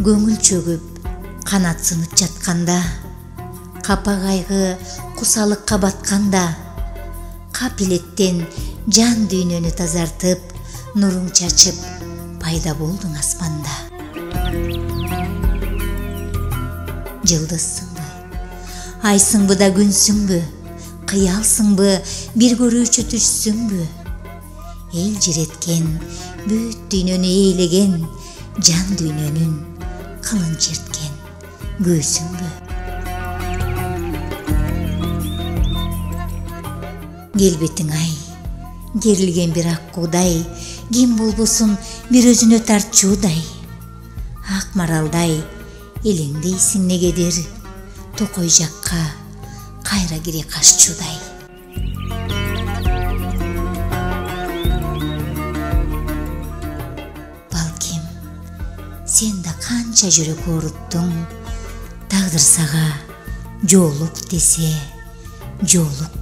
Көңүл чөгүп, канат сынып жатканда, капа кайгы кусалыкка батканда, капилеттен жан дүйнөнү тазартып, нуруң чачып, пайда болдуң аспанда. Жылдызсыңбы, айсыңбы да күнсүңбү, кыялсыңбы, бир көрүүчү түшсүңбү? Эл жиреткен, бүт дүйнөнү ээлеген, жан дүйнөнүн кылын черткен көөсүңбү? Келбетиң ай, керилген бир ак куудай, ким болбосун бир өзүнө тартчуудай. Ак маралдай элеңдейсиң негедир, токой жакка кайра кире кашчуудай. Балким, сен да канча жүрөк ооруттуң, тагдыр сага жоолук десе, жоолук